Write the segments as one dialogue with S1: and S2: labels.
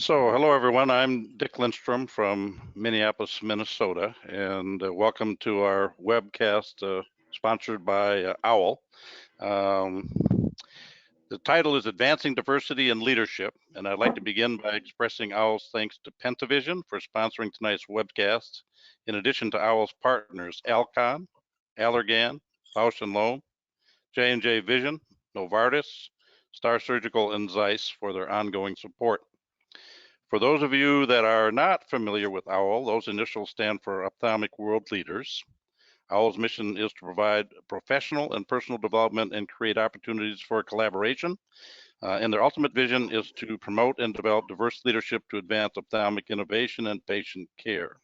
S1: So, hello everyone. I'm Dick Lindstrom from Minneapolis, Minnesota, and welcome to our webcast sponsored by OWL. The title is Advancing Diversity and Leadership, and I'd like to begin by expressing OWL's thanks to Pentavision for sponsoring tonight's webcast, in addition to OWL's partners Alcon, Allergan, Bausch & Lomb, J&J Vision, Novartis, Star Surgical, and Zeiss for their ongoing support. For those of you that are not familiar with OWL, those initials stand for Ophthalmic World Leaders. OWL's mission is to provide professional and personal development and create opportunities for collaboration. And their ultimate vision is to promote and develop diverse leadership to advance ophthalmic innovation and patient care.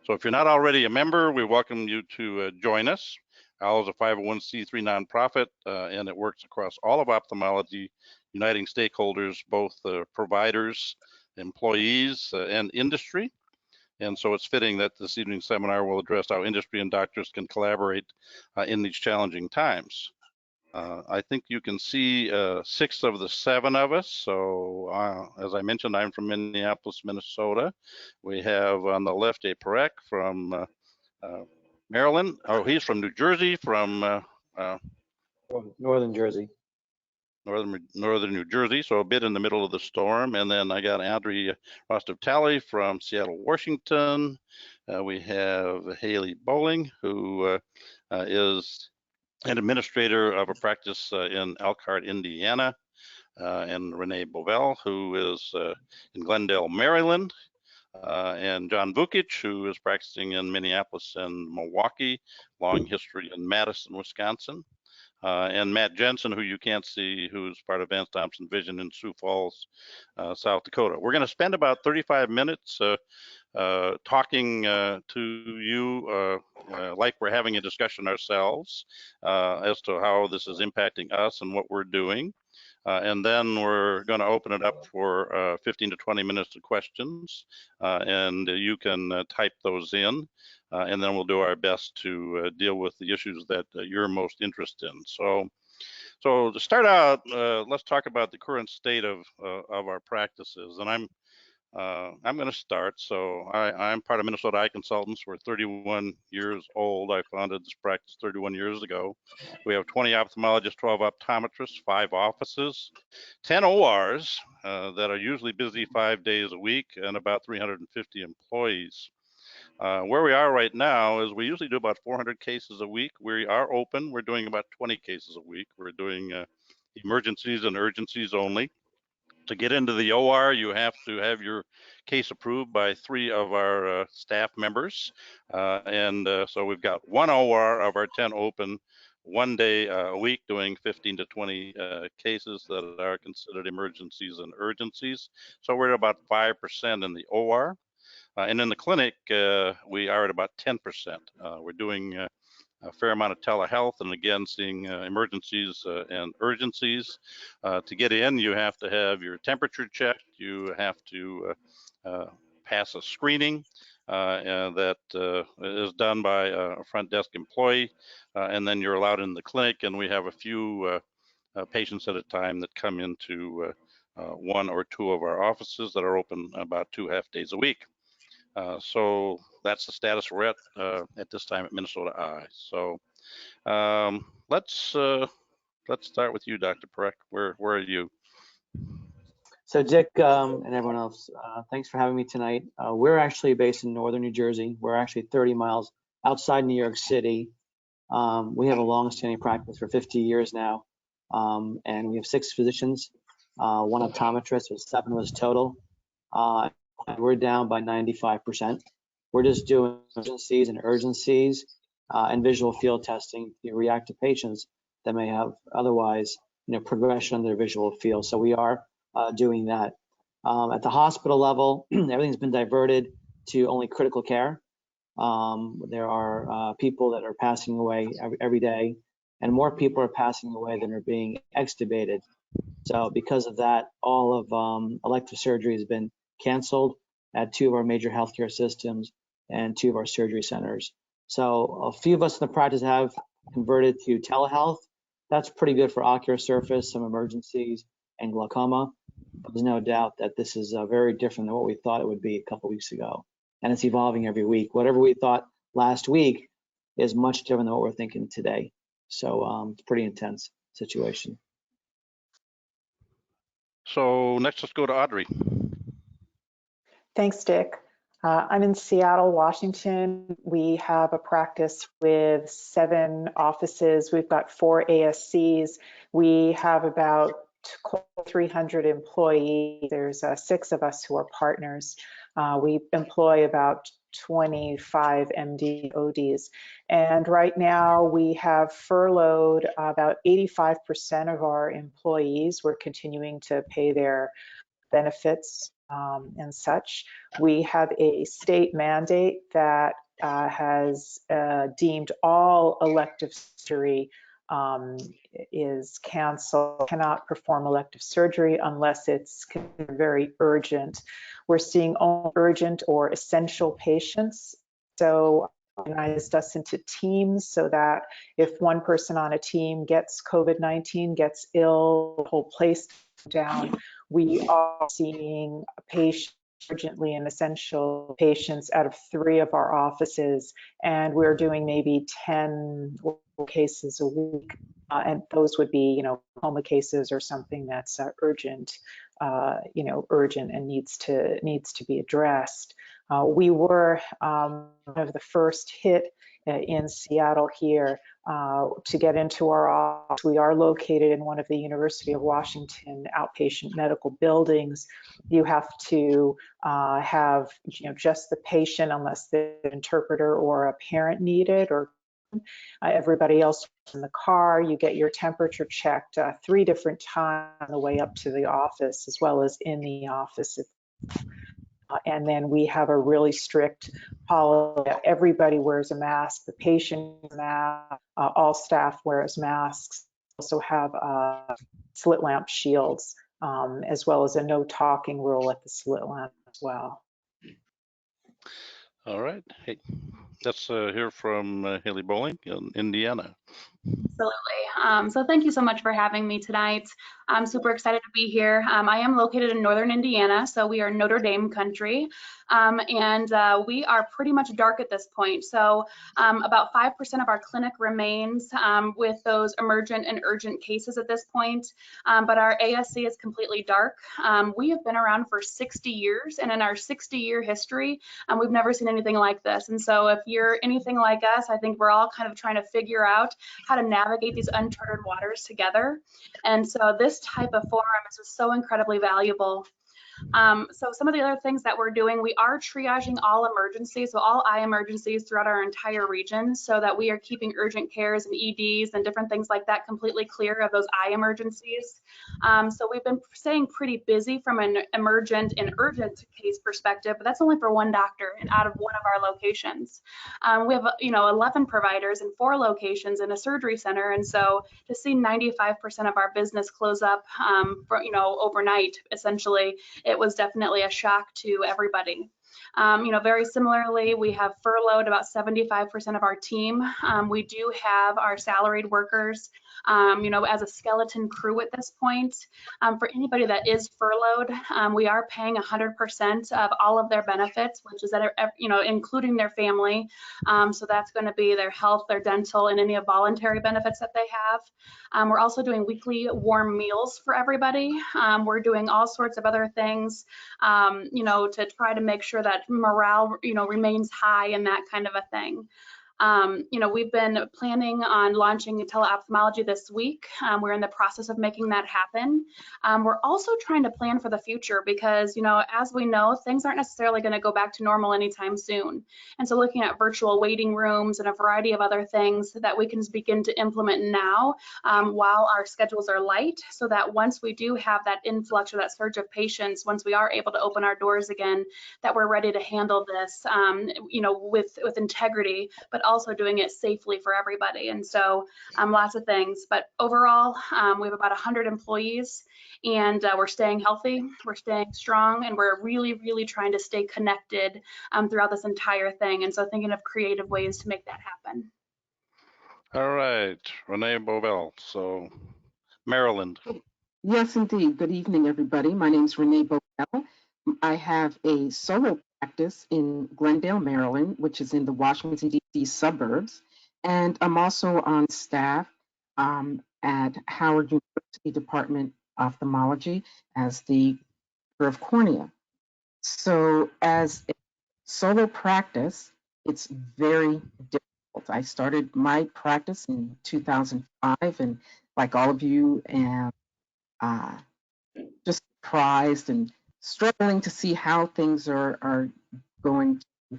S1: So if you're not already a member, we welcome you to join us. OWL is a 501c3 nonprofit, and it works across all of ophthalmology, uniting stakeholders, both providers, employees, and industry. And so it's fitting that this evening's seminar will address how industry and doctors can collaborate in these challenging times. I think you can see 6 of the 7 of us. So as I mentioned, I'm from Minneapolis, Minnesota. We have on the left a Parek from Maryland. Oh, he's from New Jersey, from
S2: Northern Jersey.
S1: Northern New Jersey, so a bit in the middle of the storm. And then I got Andrea Rostov-Talley from Seattle, Washington. We have Haley Bowling, who is an administrator of a practice in Elkhart, Indiana, and Renee Bovell, who is in Glendale, Maryland, and John Vukic, who is practicing in Minneapolis and Milwaukee, long history in Madison, Wisconsin. And Matt Jensen, who you can't see, who's part of Vance Thompson Vision in Sioux Falls, South Dakota. We're going to spend about 35 minutes talking to you like we're having a discussion ourselves as to how this is impacting us and what we're doing. And then we're going to open it up for 15 to 20 minutes of questions, and you can type those in. And then we'll do our best to deal with the issues that you're most interested in. So to start out, let's talk about the current state of our practices. And I'm going to start. So I'm part of Minnesota Eye Consultants. We're 31 years old. I founded this practice 31 years ago. We have 20 ophthalmologists, 12 optometrists, 5 offices, 10 ORs that are usually busy 5 days a week, and about 350 employees. Where we are right now is we usually do about 400 cases a week. We are open. We're doing about 20 cases a week. We're doing emergencies and urgencies only. To get into the OR, you have to have your case approved by 3 of our staff members. So we've got 1 OR of our 10 open, 1 day a week, doing 15 to 20 cases that are considered emergencies and urgencies. So we're at about 5% in the OR. And in the clinic, we are at about 10%. We're doing a fair amount of telehealth, and again, seeing emergencies and urgencies. To get in, you have to have your temperature checked. You have to pass a screening that is done by a front desk employee, and then you're allowed in the clinic. And we have a few patients at a time that come into 1 or 2 of our offices that are open about 2 half days a week. So that's the status we're at this time at Minnesota Eye. So let's start with you, Dr. Parek. Where are you?
S2: So Dick and everyone else, thanks for having me tonight. We're actually based in Northern New Jersey. We're actually 30 miles outside New York City. We have a long-standing practice for 50 years now, and we have 6 physicians, 1 optometrist, so 7 of us total. We're down by 95%. We're just doing emergencies and urgencies and visual field testing to react to patients that may have otherwise, progression on their visual field. So we are doing that. At the hospital level, everything's been diverted to only critical care. There are people that are passing away every day, and more people are passing away than are being extubated. So because of that, all of elective surgery has been canceled at 2 of our major healthcare systems and 2 of our surgery centers. So a few of us in the practice have converted to telehealth. That's pretty good for ocular surface, some emergencies, and glaucoma. there's no doubt that this is very different than what we thought it would be a couple weeks ago. And it's evolving every week. Whatever we thought last week is much different than what we're thinking today. So it's a pretty intense situation.
S1: So next, let's go to Audrey.
S3: Thanks, Dick. I'm in Seattle, Washington. We have a practice with 7 offices. We've got 4 ASCs. We have about 300 employees. There's 6 of us who are partners. We employ about 25 MD ODs. And right now we have furloughed about 85% of our employees. We're continuing to pay their benefits and such. We have a state mandate that has deemed all elective surgery is canceled, cannot perform elective surgery unless it's very urgent. We're seeing only urgent or essential patients. So organized us into teams so that if one person on a team gets COVID-19, gets ill, the whole place down. We are seeing patients, urgently and essential patients out of 3 of our offices, and we're doing maybe 10 cases a week, and those would be, coma cases or something that's urgent, urgent and needs to be addressed. We were one of the first hit in Seattle here to get into our office. We are located in one of the University of Washington outpatient medical buildings. You have to have just the patient unless the interpreter or a parent needed, or everybody else in the car. You get your temperature checked 3 different times on the way up to the office, as well as in the office. And then we have a really strict policy. Everybody wears a mask, the patient wears a mask, all staff wears masks. We also have slit lamp shields, as well as a no talking rule at the slit lamp as well.
S1: All right. Hey, let's hear from Haley Bowling in Indiana.
S4: Absolutely. So thank you so much for having me tonight. I'm super excited to be here. I am located in northern Indiana, so we are Notre Dame country, and we are pretty much dark at this point. So about 5% of our clinic remains with those emergent and urgent cases at this point, but our ASC is completely dark. We have been around for 60 years, and in our 60-year history, we've never seen anything like this. And so if you're anything like us, I think we're all kind of trying to figure out how to navigate these uncharted waters together. And so this type of forum is just so incredibly valuable. So some of the other things that we're doing, we are triaging all emergencies, so all eye emergencies throughout our entire region, so that we are keeping urgent cares and EDs and different things like that completely clear of those eye emergencies. So we've been staying pretty busy from an emergent and urgent case perspective, but that's only for 1 doctor and out of 1 of our locations. We have 11 providers in 4 locations in a surgery center, and so to see 95% of our business close up overnight, essentially, it was definitely a shock to everybody. Very similarly, we have furloughed about 75% of our team. We do have our salaried workers, as a skeleton crew at this point. For anybody that is furloughed, we are paying 100% of all of their benefits, which is including their family. So that's going to be their health, their dental, and any voluntary benefits that they have. We're also doing weekly warm meals for everybody. We're doing all sorts of other things, to try to make sure that morale, remains high and that kind of a thing. We've been planning on launching teleophthalmology this week. We're in the process of making that happen. We're also trying to plan for the future because, as we know, things aren't necessarily going to go back to normal anytime soon. And so looking at virtual waiting rooms and a variety of other things that we can begin to implement now while our schedules are light, so that once we do have that influx or that surge of patients, once we are able to open our doors again, that we're ready to handle this, with integrity, but also doing it safely for everybody. And so lots of things, but overall we have about 100 employees, and we're staying healthy, we're staying strong, and we're really, really trying to stay connected throughout this entire thing. And so thinking of creative ways to make that happen.
S1: All right, Renee Bovell, so Maryland.
S5: Yes, indeed. Good evening, everybody. My name is Renee Bowell. I have a solo practice in Glendale, Maryland, which is in the Washington, D.C. suburbs. And I'm also on staff at Howard University Department of Ophthalmology as the director of cornea. So as a solo practice, it's very difficult. I started my practice in 2005, and like all of you, am just surprised and struggling to see how things are going to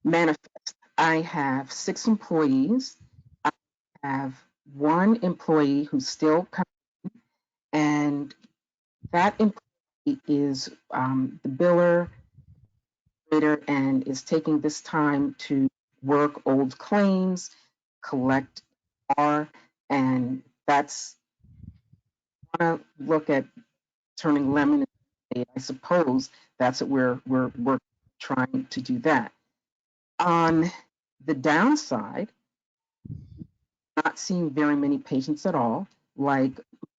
S5: manifest. I have 6 employees. I have 1 employee who's still coming, and that employee is the biller operator and is taking this time to work old claims, collect R, and that's want to look at turning lemon into lemonade. I suppose that's what we're trying to do that. On the downside, not seeing very many patients at all. Like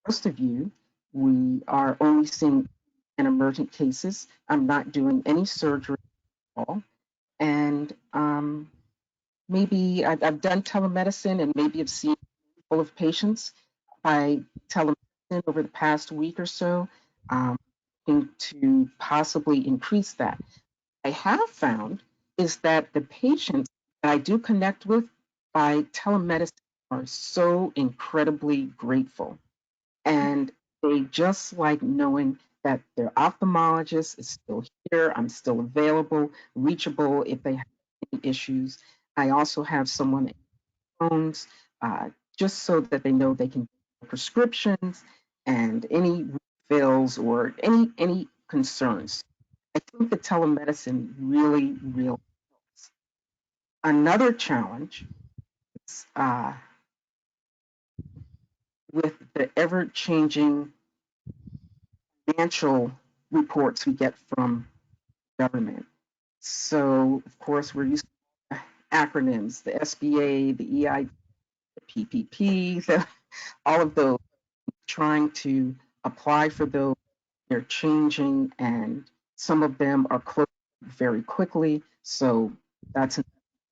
S5: most of you, we are only seeing in emergent cases. I'm not doing any surgery at all. And maybe I've done telemedicine and maybe have seen full of patients by telemedicine over the past week or so, to possibly increase that. I have found is that the patients that I do connect with by telemedicine are so incredibly grateful. And they just like knowing that their ophthalmologist is still here, I'm still available, reachable if they have any issues. I also have someone in phones, just so that they know they can get prescriptions and any refills or any concerns. I think the telemedicine really helps. Another challenge is with the ever-changing financial reports we get from government. So, of course, we're used to acronyms, the SBA, the EI, the PPP, all of those, trying to apply for those. They're changing, and some of them are closed very quickly. So that's a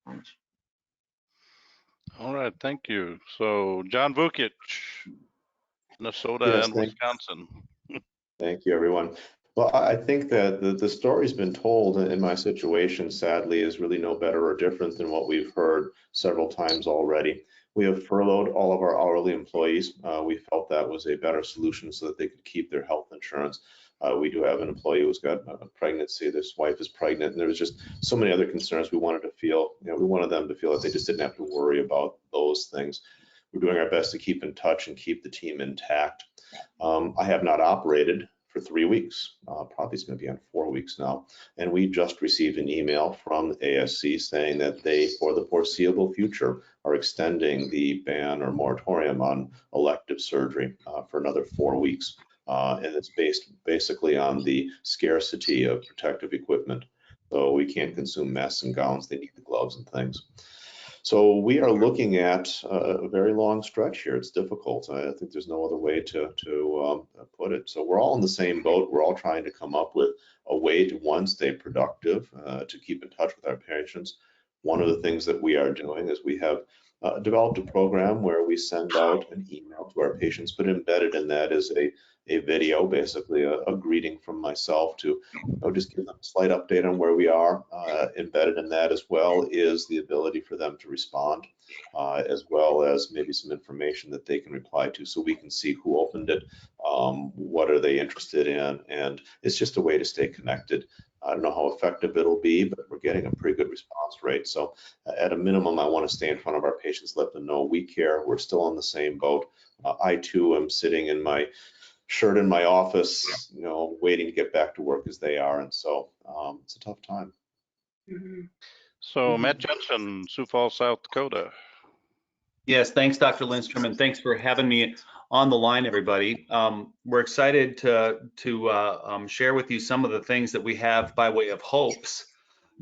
S5: challenge.
S1: All right, thank you. So John Vukic, Minnesota
S6: Yes,
S1: and Wisconsin.
S6: thank you, everyone. Well, I think that the story's been told in my situation, sadly, is really no better or different than what we've heard several times already. We have furloughed all of our hourly employees. We felt that was a better solution so that they could keep their health insurance. We do have an employee who's got a pregnancy, his wife is pregnant, and there was just so many other concerns we wanted to feel, we wanted them to feel that they just didn't have to worry about those things. We're doing our best to keep in touch and keep the team intact. I have not operated for 3 weeks. Probably it's going to be on 4 weeks now. And we just received an email from the ASC saying that they, for the foreseeable future, are extending the ban or moratorium on elective surgery for another 4 weeks. And it's based basically on the scarcity of protective equipment. So we can't consume masks and gowns. They need the gloves and things. So we are looking at a very long stretch here. It's difficult. I think there's no other way to put it. So we're all in the same boat. We're all trying to come up with a way to, one, stay productive, to keep in touch with our patients. One of the things that we are doing is we have developed a program where we send out an email to our patients, but embedded in that is a video, basically a greeting from myself to just give them a slight update on where we are. Embedded in that as well is the ability for them to respond, as well as maybe some information that they can reply to so we can see who opened it, what are they interested in, and it's just a way to stay connected. I don't know how effective it'll be, but we're getting a pretty good response rate. So at a minimum, I want to stay in front of our patients, let them know we care. We're still on the same boat. I too am sitting in my shirt in my office, waiting to get back to work as they are. And so it's a tough time.
S1: So Matt Jensen, Sioux Falls, South Dakota.
S7: Yes, thanks, Dr. Lindstrom, and thanks for having me on the line, everybody. We're excited to share with you some of the things that we have by way of hopes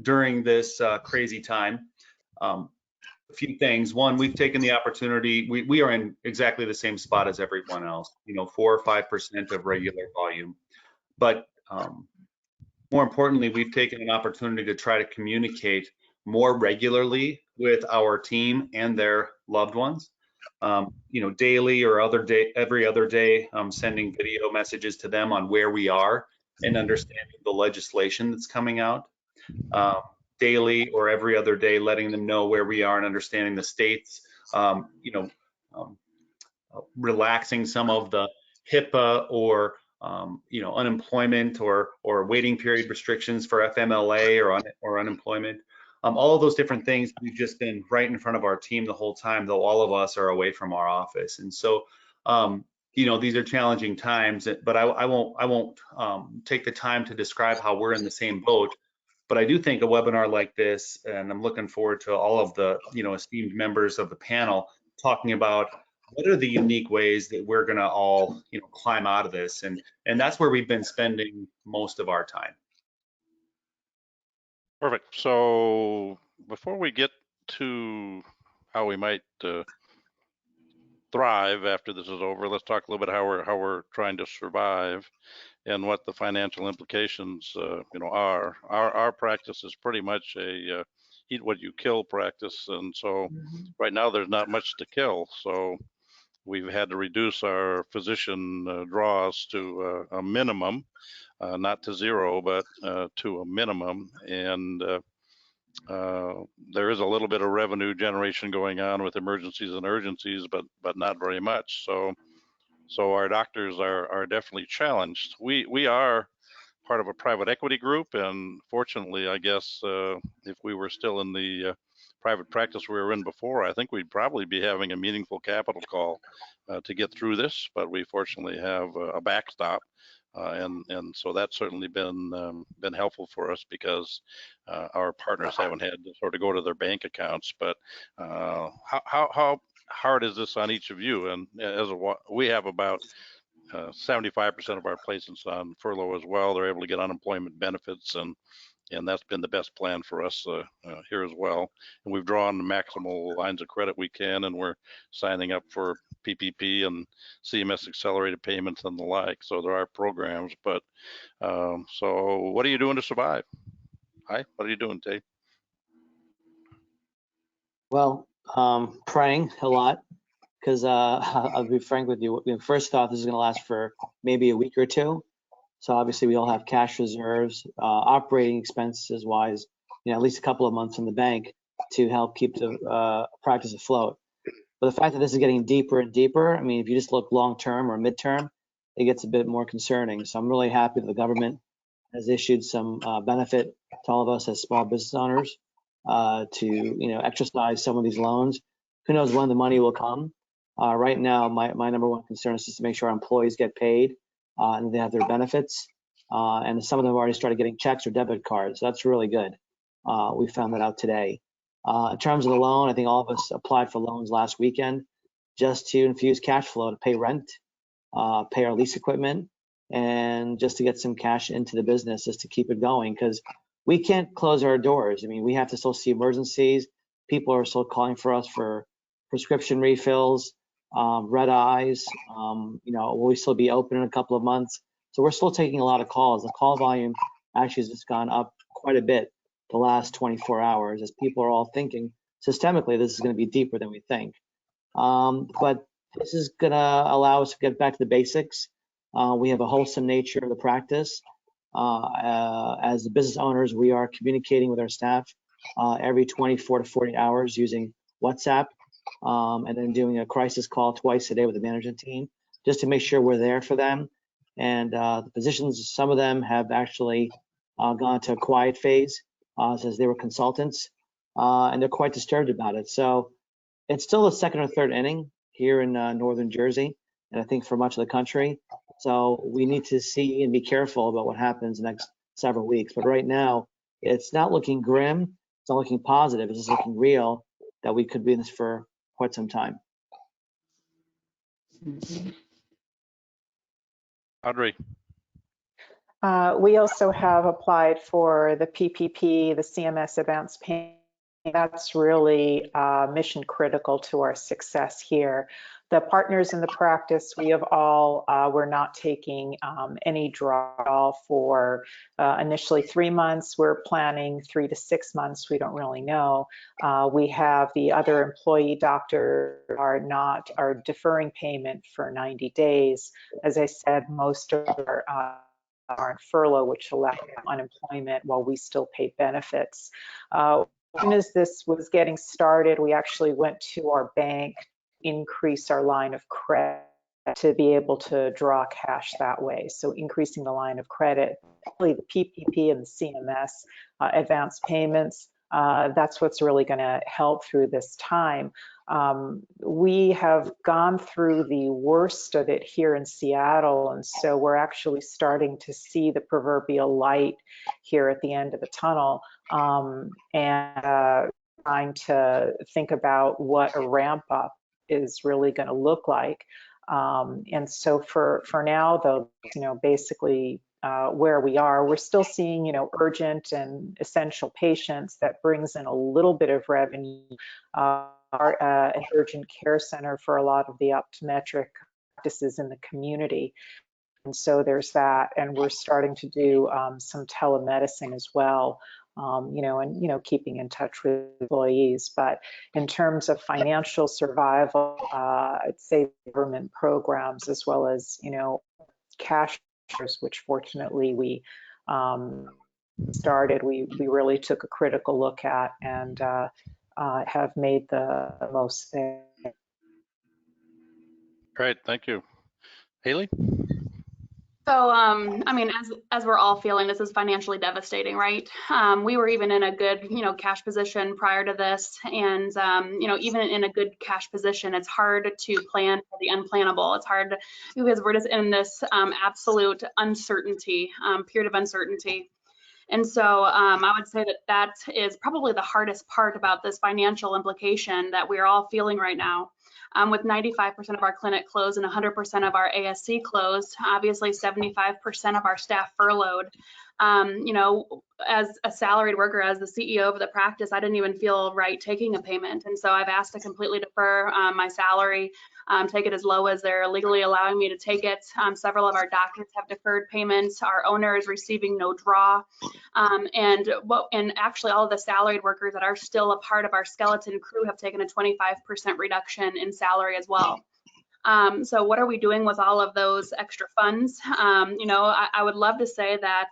S7: during this crazy time. a few things. One, we've taken the opportunity, we are in exactly the same spot as everyone else, 4 or 5% of regular volume. But more importantly, we've taken an opportunity to try to communicate more regularly with our team and their loved ones. Daily or every other day, sending video messages to them on where we are and understanding the legislation that's coming out. Daily or every other day, letting them know where we are and understanding the states, relaxing some of the HIPAA or unemployment or waiting period restrictions for FMLA or unemployment. All of those different things, we've just been right in front of our team the whole time, though all of us are away from our office. And so, these are challenging times, but I won't take the time to describe how we're in the same boat. But I do think a webinar like this, and I'm looking forward to all of the esteemed members of the panel talking about what are the unique ways that we're going to all climb out of this, and that's where we've been spending most of our time.
S1: Perfect. So before we get to how we might thrive after this is over, let's talk a little bit how we're trying to survive and what the financial implications are. Our practice is pretty much a eat what you kill practice, and so right now there's not much to kill. So we've had to reduce our physician draws to a minimum, not to zero, but to a minimum. And there is a little bit of revenue generation going on with emergencies and urgencies, but not very much. So our doctors are definitely challenged. We are part of a private equity group, and fortunately, I guess if we were still in the private practice we were in before, I think we'd probably be having a meaningful capital call to get through this. But we fortunately have a backstop, and so that's certainly been helpful for us because our partners haven't had to sort of go to their bank accounts. But how hard is this on each of you? And we have about 75% of our placements on furlough as well. They're able to get unemployment benefits, and that's been the best plan for us here as well. And we've drawn the maximal lines of credit we can, and we're signing up for PPP and CMS accelerated payments and the like. So there are programs, but so what are you doing to survive? Hi, what are you doing, Dave?
S2: Well, praying a lot, because I'll be frank with you. We first thought this is going to last for maybe a week or two. So obviously we all have cash reserves, operating expenses wise, at least a couple of months in the bank to help keep the practice afloat. But the fact that this is getting deeper and deeper, I mean, if you just look long term or midterm, it gets a bit more concerning. So I'm really happy that the government has issued some benefit to all of us as small business owners to exercise some of these loans. Who knows when the money will come? Right now, my number one concern is just to make sure our employees get paid and they have their benefits. And some of them have already started getting checks or debit cards. So that's really good. We found that out today. In terms of the loan, I think all of us applied for loans last weekend just to infuse cash flow to pay rent, pay our lease equipment, and just to get some cash into the business just to keep it going, because we can't close our doors. I mean, we have to still see emergencies. People are still calling for us for prescription refills, red eyes. Will we still be open in a couple of months? So we're still taking a lot of calls. The call volume actually has just gone up quite a bit the last 24 hours as people are all thinking systemically this is going to be deeper than we think. But this is going to allow us to get back to the basics. We have a wholesome nature of the practice. As the business owners, we are communicating with our staff every 24 to 40 hours using WhatsApp, and then doing a crisis call twice a day with the management team just to make sure we're there for them. And the physicians, some of them have actually gone to a quiet phase since they were consultants, and they're quite disturbed about it. So it's still the second or third inning here in northern Jersey, and I think for much of the country. So we need to see and be careful about what happens the next several weeks. But right now, it's not looking grim. It's not looking positive. It's just looking real that we could be in this for quite some time.
S1: Audrey.
S3: We also have applied for the PPP, the CMS advance payment That's really mission critical to our success here. The partners in the practice, we have all, we're not taking any draw for initially 3 months. We're planning 3 to 6 months. We don't really know. We have the other employee doctors are deferring payment for 90 days. As I said, most of our are on furlough, which allows unemployment while we still pay benefits. As soon as this was getting started, we actually went to our bank, increase our line of credit to be able to draw cash that way. So increasing the line of credit, really the PPP and the CMS advance payments, that's what's really going to help through this time. We have gone through the worst of it here in Seattle, and so we're actually starting to see the proverbial light here at the end of the tunnel, and trying to think about what a ramp up is really going to look like. And so for now, though, basically where we are, we're still seeing, urgent and essential patients. That brings in a little bit of revenue. An urgent care center for a lot of the optometric practices in the community. And so there's that, and we're starting to do some telemedicine as well, and keeping in touch with employees. But in terms of financial survival, I'd say government programs as well as cash, which fortunately we started. We really took a critical look at and have made the most there.
S1: Great, thank you. Haley?
S4: So, I mean, as we're all feeling, this is financially devastating, right? We were even in a good, cash position prior to this, and even in a good cash position, it's hard to plan for the unplannable. It's hard because we're just in this absolute uncertainty, period of uncertainty. And so I would say that is probably the hardest part about this financial implication that we're all feeling right now. With 95% of our clinic closed and 100% of our ASC closed, obviously 75% of our staff furloughed. As a salaried worker, as the CEO of the practice, I didn't even feel right taking a payment. And so I've asked to completely defer my salary, take it as low as they're legally allowing me to take it. Several of our doctors have deferred payments. Our owner is receiving no draw. And actually all of the salaried workers that are still a part of our skeleton crew have taken a 25% reduction in salary as well. So what are we doing with all of those extra funds? I would love to say that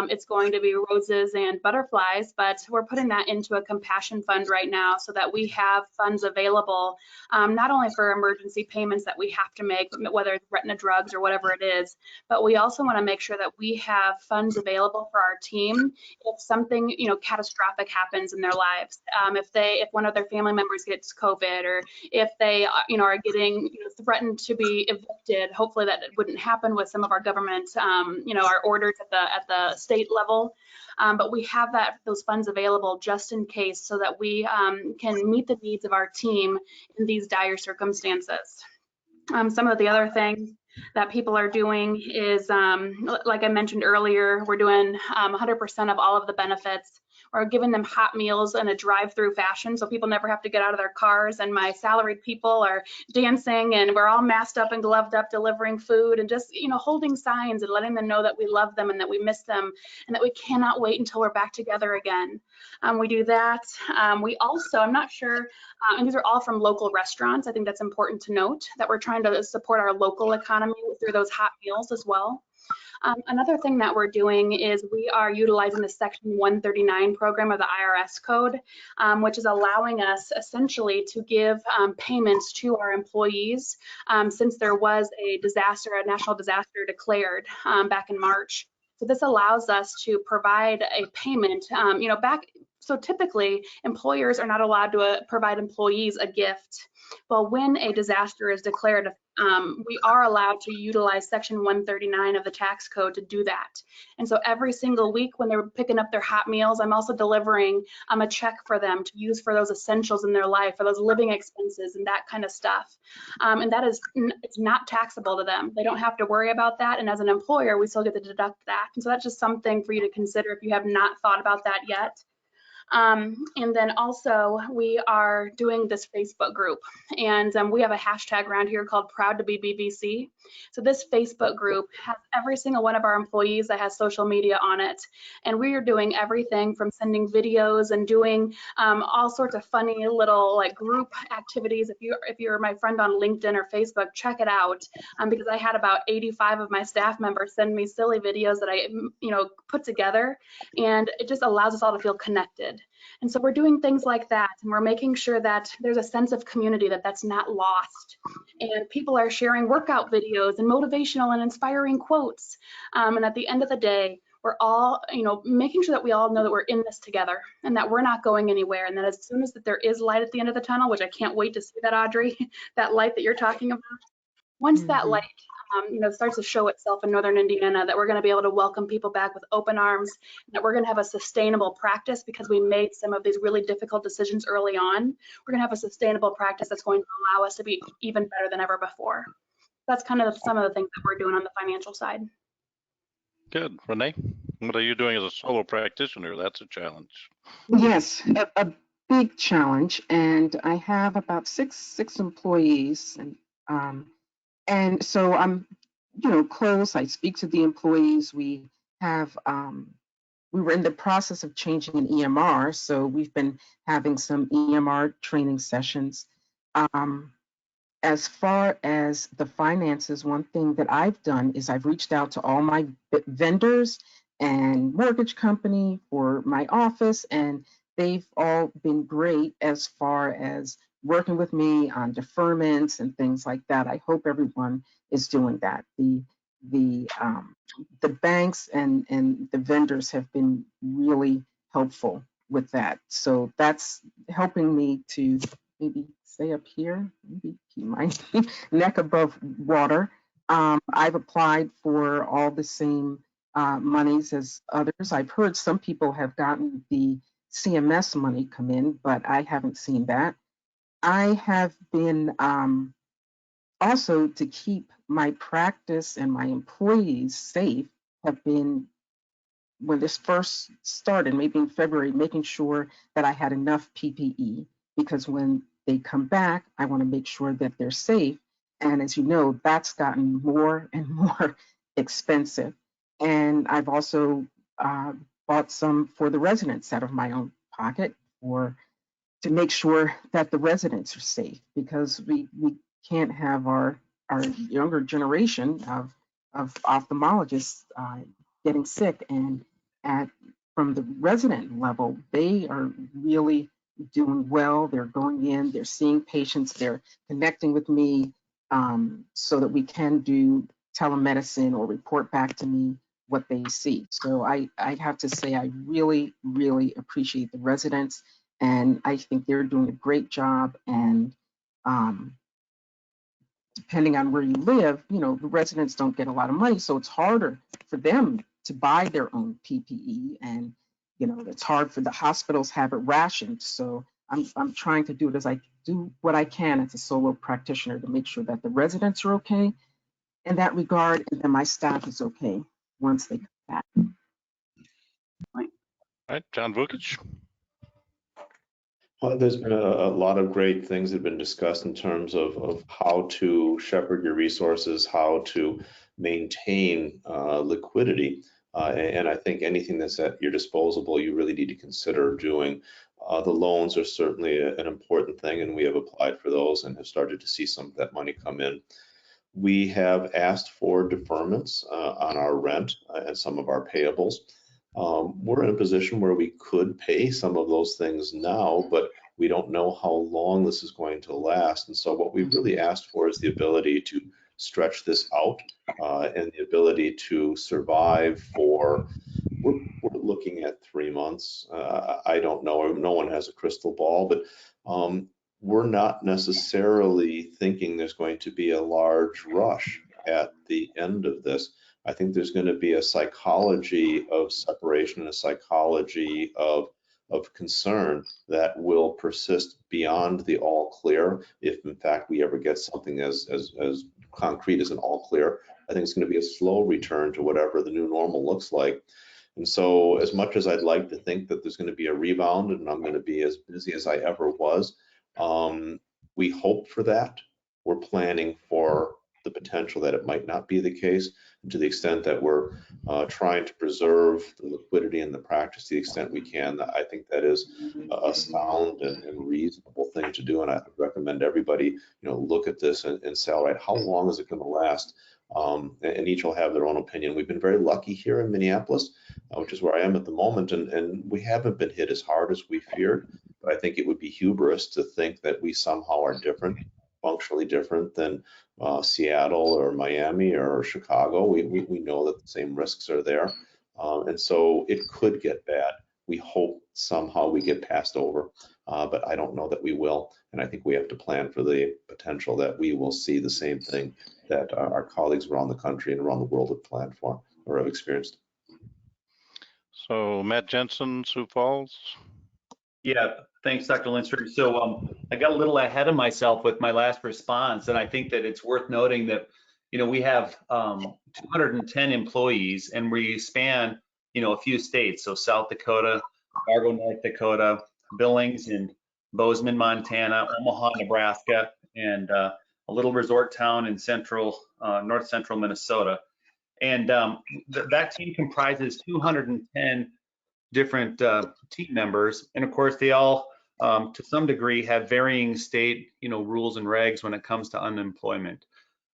S4: it's going to be roses and butterflies, but we're putting that into a compassion fund right now so that we have funds available, not only for emergency payments that we have to make, whether it's retina drugs or whatever it is, but we also want to make sure that we have funds available for our team if something, catastrophic happens in their lives. If one of their family members gets COVID, or if they, are getting, threatened to be evicted. Hopefully that wouldn't happen with some of our government, our orders at the state level. But we have those funds available just in case, so that we can meet the needs of our team in these dire circumstances. Some of the other things that people are doing is, like I mentioned earlier, we're doing 100% of all of the benefits. We're giving them hot meals in a drive-through fashion, so people never have to get out of their cars. And my salaried people are dancing, and we're all masked up and gloved up, delivering food, and just holding signs and letting them know that we love them and that we miss them and that we cannot wait until we're back together again. We do that. We also, I'm not sure, and these are all from local restaurants. I think that's important to note, that we're trying to support our local economy through those hot meals as well. Another thing that we're doing is we are utilizing the Section 139 program of the IRS code, which is allowing us essentially to give payments to our employees since there was a national disaster declared back in March. So this allows us to provide a payment, so typically employers are not allowed to provide employees a gift. Well, when a disaster is declared, we are allowed to utilize Section 139 of the tax code to do that. And so every single week when they're picking up their hot meals, I'm also delivering a check for them to use for those essentials in their life, for those living expenses and that kind of stuff. And that is, it's not taxable to them. They don't have to worry about that. And as an employer, we still get to deduct that. And so that's just something for you to consider if you have not thought about that yet. And then also we are doing this Facebook group, and we have a hashtag around here called Proud to be BBC. So this Facebook group has every single one of our employees that has social media on it. And we are doing everything from sending videos and doing all sorts of funny little like group activities. If you're my friend on LinkedIn or Facebook, check it out, because I had about 85 of my staff members send me silly videos that I put together, and it just allows us all to feel connected. And so we're doing things like that, and we're making sure that there's a sense of community, that's not lost. And people are sharing workout videos and motivational and inspiring quotes. And at the end of the day, we're all, making sure that we all know that we're in this together and that we're not going anywhere. And that as soon as there is light at the end of the tunnel, which I can't wait to see that, Audrey, that light that you're talking about, once that light starts to show itself in Northern Indiana, that we're going to be able to welcome people back with open arms, and that we're going to have a sustainable practice because we made some of these really difficult decisions early on. We're going to have a sustainable practice that's going to allow us to be even better than ever before. That's kind of some of the things that we're doing on the financial side.
S1: Good. Renee, what are you doing as a solo practitioner? That's a challenge.
S5: Yes, a big challenge, and I have about six employees, and so I'm, close. I speak to the employees. We have, we were in the process of changing an EMR, so we've been having some EMR training sessions. As far as the finances, one thing that I've done is I've reached out to all my vendors and mortgage company for my office, and they've all been great as far as working with me on deferments and things like that. I hope everyone is doing that. The banks and the vendors have been really helpful with that. So that's helping me to maybe stay up here, maybe keep my neck above water. I've applied for all the same monies as others. I've heard some people have gotten the CMS money come in, but I haven't seen that. I have been also, to keep my practice and my employees safe, have been, when this first started, maybe in February, making sure that I had enough PPE, because when they come back, I want to make sure that they're safe. And as you know, that's gotten more and more expensive. And I've also bought some for the residents out of my own pocket to make sure that the residents are safe, because we can't have our younger generation of ophthalmologists getting sick. And from the resident level, they are really doing well. They're going in, they're seeing patients, they're connecting with me, so that we can do telemedicine or report back to me what they see. So I have to say, I really, really appreciate the residents, and I think they're doing a great job. And depending on where you live, the residents don't get a lot of money, so it's harder for them to buy their own PPE, and it's hard for the hospitals have it rationed. So I'm trying to do what I can as a solo practitioner to make sure that the residents are okay in that regard, and then my staff is okay once they come back.
S1: All right, John Vukic.
S6: Well, there's been a lot of great things that have been discussed in terms of how to shepherd your resources, how to maintain liquidity. And I think anything that's at your disposal, you really need to consider doing. The loans are certainly an important thing, and we have applied for those and have started to see some of that money come in. We have asked for deferments on our rent and some of our payables. We're in a position where we could pay some of those things now, but we don't know how long this is going to last. And so what we've really asked for is the ability to stretch this out and the ability to survive for, we're looking at 3 months. I don't know, no one has a crystal ball, but we're not necessarily thinking there's going to be a large rush at the end of this. I think there's going to be a psychology of separation and a psychology of concern that will persist beyond the all clear. If in fact we ever get something as concrete as an all clear, I think it's going to be a slow return to whatever the new normal looks like. And so as much as I'd like to think that there's going to be a rebound and I'm going to be as busy as I ever was, we hope for that. We're planning for the potential that it might not be the case, and to the extent that we're trying to preserve the liquidity in the practice to the extent we can. I think that is a sound and reasonable thing to do, and I recommend everybody, look at this and say, all right, how long is it going to last? And each will have their own opinion. We've been very lucky here in Minneapolis, which is where I am at the moment, and we haven't been hit as hard as we feared. But I think it would be hubris to think that we somehow are different, functionally different than Seattle or Miami or Chicago. We know that the same risks are there. And so it could get bad. We hope somehow we get passed over, but I don't know that we will. And I think we have to plan for the potential that we will see the same thing that our colleagues around the country and around the world have planned for or have experienced.
S1: So Matt Jensen, Sioux Falls.
S7: Yeah, thanks, Dr. Lindstrom. So I got a little ahead of myself with my last response, and I think that it's worth noting that, we have 210 employees, and we span, a few states. So South Dakota, Fargo, North Dakota, Billings and Bozeman, Montana, Omaha, Nebraska, and a little resort town in north central Minnesota. And that team comprises 210 different team members, and of course they all to some degree have varying state rules and regs when it comes to unemployment.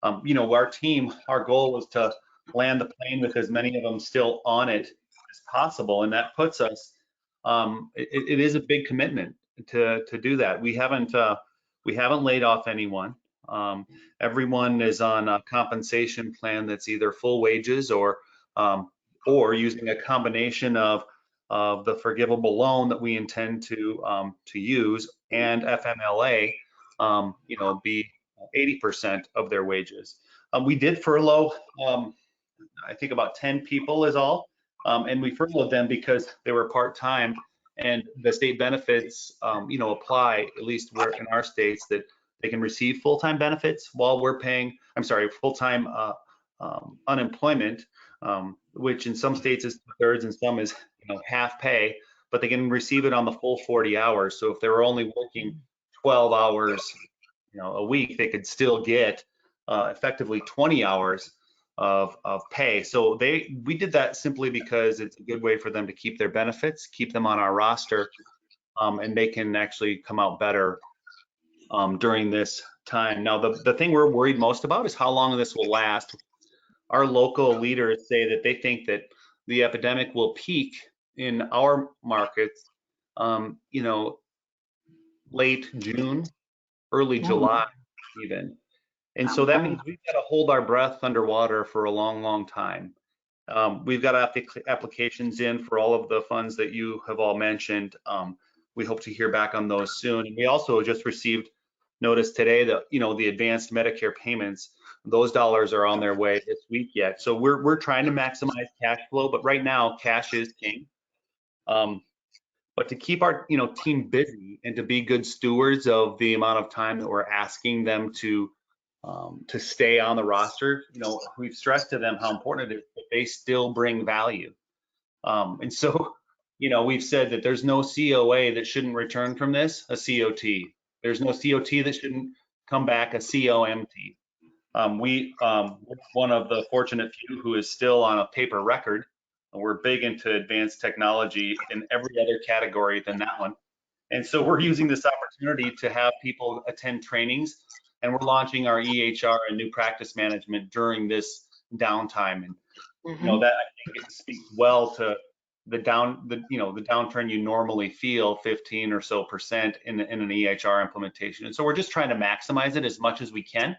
S7: Our goal was to land the plane with as many of them still on it as possible, and that puts us it is a big commitment to do that. We haven't laid off anyone. Everyone is on a compensation plan that's either full wages or using a combination of the forgivable loan that we intend to use and FMLA, be 80% of their wages. We did furlough, I think about 10 people is all, and we furloughed them because they were part-time, and the state benefits, apply, at least we're in our states, that they can receive full-time benefits while we're paying, full-time unemployment, which in some states is 2/3 and some is half pay, but they can receive it on the full 40 hours. So if they were only working 12 hours a week, they could still get effectively 20 hours of pay. So we did that simply because it's a good way for them to keep their benefits, keep them on our roster, and they can actually come out better during this time. Now, the thing we're worried most about is how long this will last. Our local leaders say that they think that the epidemic will peak in our markets, late June, early July even. And so that means we've got to hold our breath underwater for a long, long time. We've got applications in for all of the funds that you have all mentioned. We hope to hear back on those soon. And we also just received notice today that, the advanced Medicare payments, those dollars are on their way this week yet. So we're trying to maximize cash flow, but right now cash is king. But to keep our team busy and to be good stewards of the amount of time that we're asking them to stay on the roster, we've stressed to them how important it is that they still bring value. And so, we've said that there's no COA that shouldn't return from this, a COT. There's no COT that shouldn't come back, a COMT. We're one of the fortunate few who is still on a paper record. We're big into advanced technology in every other category than that one. And so we're using this opportunity to have people attend trainings, and we're launching our EHR and new practice management during this downtime. And that I think it speaks well to the downturn you normally feel, 15% or so in an EHR implementation. And so we're just trying to maximize it as much as we can.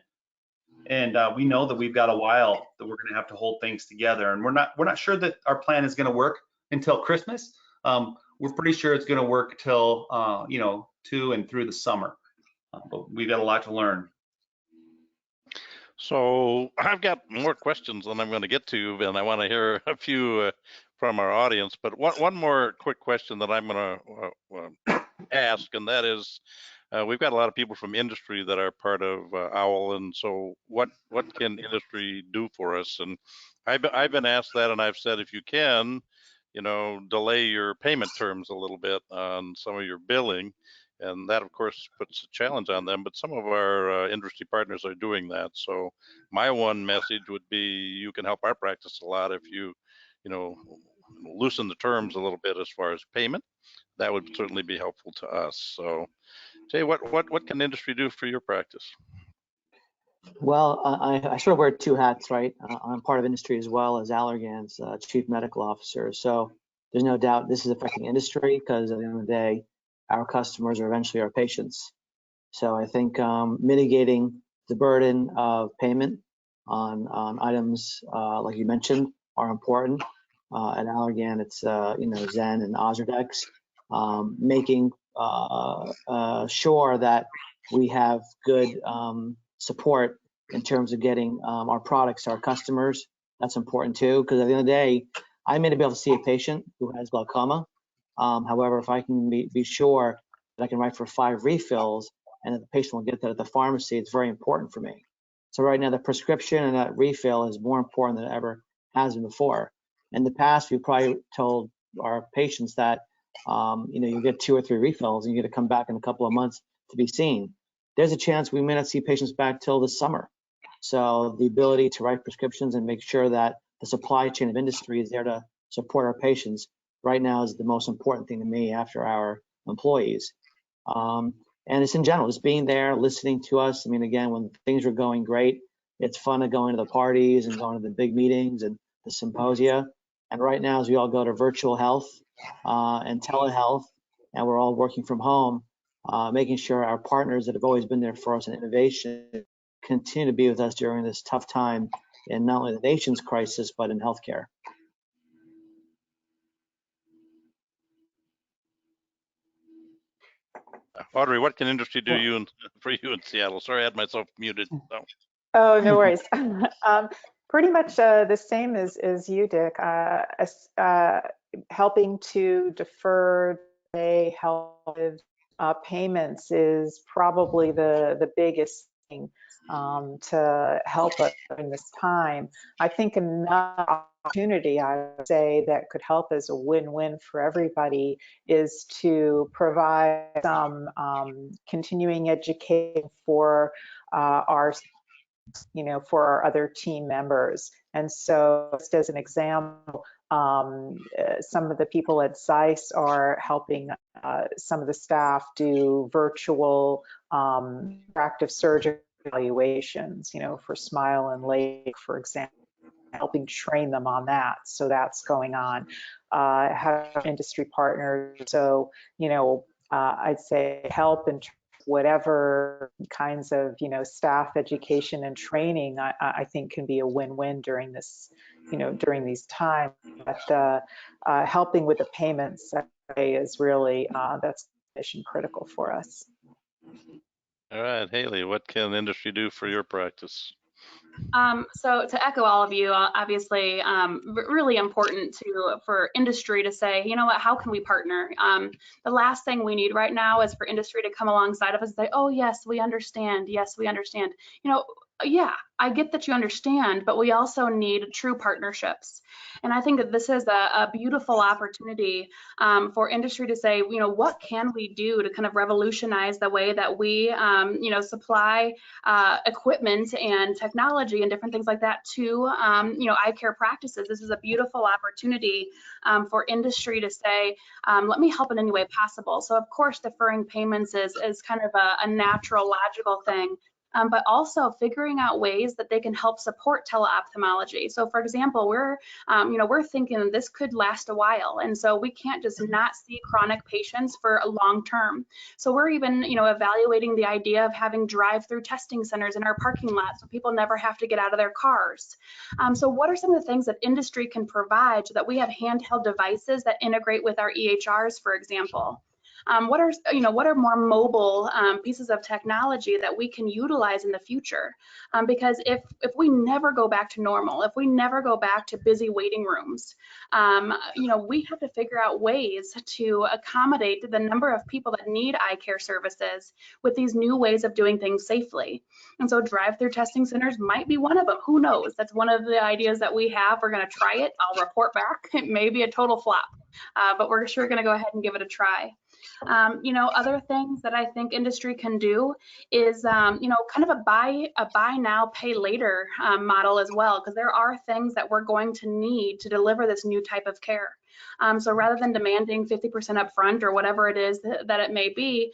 S7: And we know that we've got a while that we're going to have to hold things together, and we're not sure that our plan is going to work until Christmas. We're pretty sure it's going to work till to and through the summer, but we've got a lot to learn.
S1: So I've got more questions than I'm going to get to, and I want to hear a few from our audience. But one more quick question that I'm going to ask, and that is, we've got a lot of people from industry that are part of OWL, and so what can industry do for us? And I've been asked that, and I've said, if you can, delay your payment terms a little bit on some of your billing. And that, of course, puts a challenge on them. But some of our industry partners are doing that. So my one message would be you can help our practice a lot if you loosen the terms a little bit as far as payment. That would certainly be helpful to us. So, Jay, what can industry do for your practice?
S2: Well, I sort of wear two hats, right? I'm part of industry as well as Allergan's chief medical officer. So there's no doubt this is affecting industry because at the end of the day, our customers are eventually our patients. So I think mitigating the burden of payment on items like you mentioned are important. At Allergan, it's Zen and Ozurdex, making sure that we have good support in terms of getting our products to our customers. That's important too, because at the end of the day, I may not be able to see a patient who has glaucoma. However, if I can be sure that I can write for 5 refills and that the patient will get that at the pharmacy, it's very important for me. So right now, the prescription and that refill is more important than it ever has been before. In the past, we probably told our patients that you get 2 or 3 refills and you get to come back in a couple of months to be seen. There's a chance we may not see patients back till the summer. So the ability to write prescriptions and make sure that the supply chain of industry is there to support our patients right now is the most important thing to me after our employees. And it's in general, just being there, listening to us. I mean, again, when things are going great, it's fun to go into the parties and going to the big meetings and the symposia. And right now, as we all go to virtual health and telehealth, and we're all working from home, making sure our partners that have always been there for us in innovation continue to be with us during this tough time in not only the nation's crisis, but in healthcare.
S1: Audrey, what can industry do for you in Seattle? Sorry, I had myself muted. So.
S3: Oh, no worries. Pretty much the same as you, Dick. Helping to defer health payments is probably the biggest thing to help us during this time. I think another opportunity, I would say, that could help as a win-win for everybody is to provide some continuing education for our other team members. And so just as an example, some of the people at Zeiss are helping some of the staff do virtual refractive surgery evaluations, for SMILE and LASIK, for example, helping train them on that. So that's going on. Have industry partners. So, I'd say help in whatever kinds of, staff education and training, I think can be a win-win during this, during these times. But helping with the payments is really, that's mission critical for us.
S1: All right, Haley, what can industry do for your practice?
S4: So to echo all of you, obviously, really important for industry to say, you know what, how can we partner? The last thing we need right now is for industry to come alongside of us and say, oh, yes, we understand. Yes, we understand. Yeah, I get that you understand, but we also need true partnerships. And I think that this is a beautiful opportunity for industry to say, what can we do to kind of revolutionize the way that we, supply equipment and technology and different things like that to, eye care practices. This is a beautiful opportunity for industry to say, let me help in any way possible. So of course, deferring payments is kind of a natural, logical thing. But also figuring out ways that they can help support teleophthalmology. So for example, we're thinking this could last a while. And so we can't just not see chronic patients for a long term. So we're even, evaluating the idea of having drive-through testing centers in our parking lot so people never have to get out of their cars. So what are some of the things that industry can provide so that we have handheld devices that integrate with our EHRs, for example? What are more mobile pieces of technology that we can utilize in the future? Because if we never go back to normal, if we never go back to busy waiting rooms, we have to figure out ways to accommodate the number of people that need eye care services with these new ways of doing things safely. And so drive-through testing centers might be one of them. Who knows? That's one of the ideas that we have. We're going to try it. I'll report back. It may be a total flop, but we're sure going to go ahead and give it a try. Other things that I think industry can do is, kind of a buy now, pay later model as well, because there are things that we're going to need to deliver this new type of care. So rather than demanding 50% upfront or whatever it is that it may be,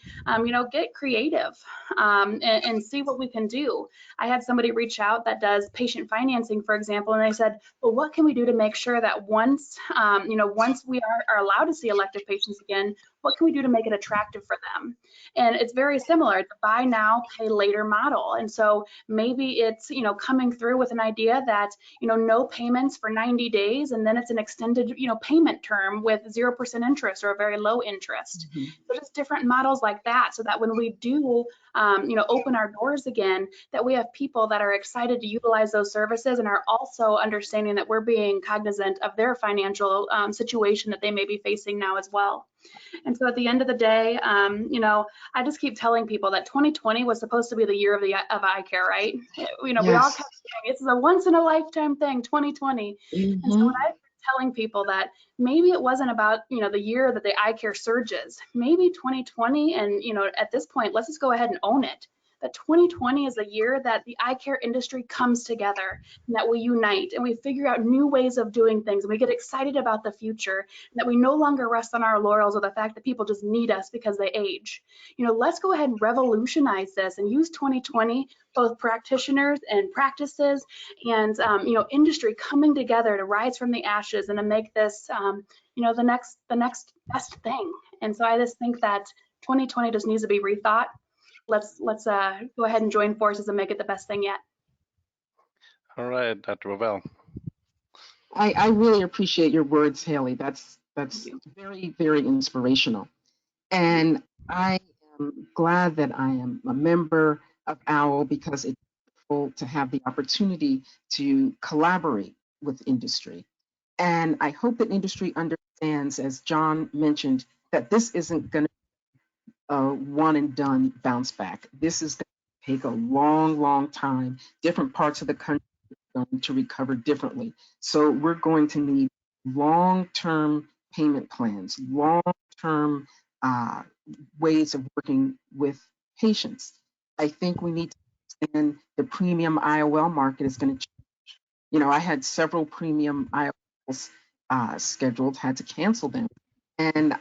S4: get creative and see what we can do. I had somebody reach out that does patient financing, for example, and they said, well, what can we do to make sure that once we are allowed to see elective patients again, what can we do to make it attractive for them? And it's very similar. It's a buy now, pay later model. And so maybe it's, coming through with an idea that, no payments for 90 days, and then it's an extended, payment term with 0% interest or a very low interest.
S5: Mhm.
S4: So just different models like that, so that when we do, open our doors again, that we have people that are excited to utilize those services and are also understanding that we're being cognizant of their financial situation that they may be facing now as well. And so at the end of the day, I just keep telling people that 2020 was supposed to be the year of eye care, right? We all
S5: Yes.
S4: kept saying it's a once in a lifetime thing, 2020. And so
S5: Mhm.
S4: when I've been telling people that maybe it wasn't about, the year that the eye care surges, maybe 2020, and, at this point, let's just go ahead and own it. That 2020 is a year that the eye care industry comes together and that we unite and we figure out new ways of doing things and we get excited about the future, and that we no longer rest on our laurels of the fact that people just need us because they age. Let's go ahead and revolutionize this and use 2020, both practitioners and practices and, industry coming together to rise from the ashes and to make this, the next best thing. And so I just think that 2020 just needs to be rethought. Let's go ahead and join forces and make it the best thing yet.
S1: All right, Dr. Wavell.
S5: I really appreciate your words, Haley. That's very, very inspirational. And I am glad that I am a member of OWL because it's wonderful to have the opportunity to collaborate with industry. And I hope that industry understands, as John mentioned, that this isn't going to one and done bounce back. This is going to take a long, long time. Different parts of the country are going to recover differently. So we're going to need long-term payment plans, long-term ways of working with patients. I think we need to understand the premium IOL market is going to change. I had several premium IOLs scheduled, had to cancel them. And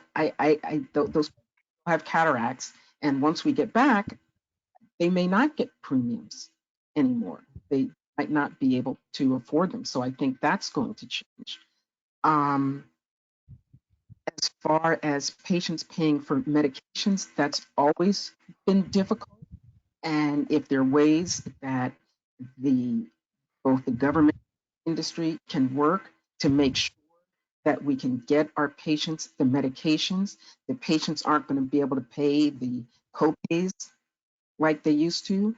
S5: those have cataracts, and once we get back, they may not get premiums anymore. They might not be able to afford them. So I think that's going to change. As far as patients paying for medications, that's always been difficult. And if there are ways that both the government and industry can work to make sure that we can get our patients the medications. The patients aren't going to be able to pay the copays like they used to.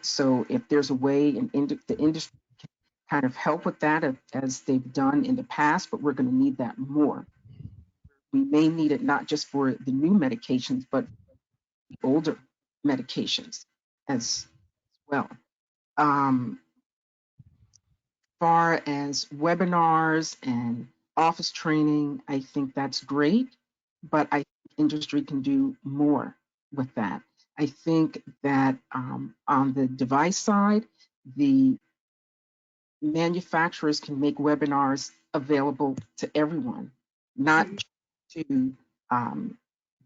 S5: So if there's a way the industry can kind of help with that as they've done in the past, but we're going to need that more. We may need it not just for the new medications, but the older medications as well. Far as webinars and office training, I think that's great, but I think industry can do more with that. I think that on the device side, the manufacturers can make webinars available to everyone, not to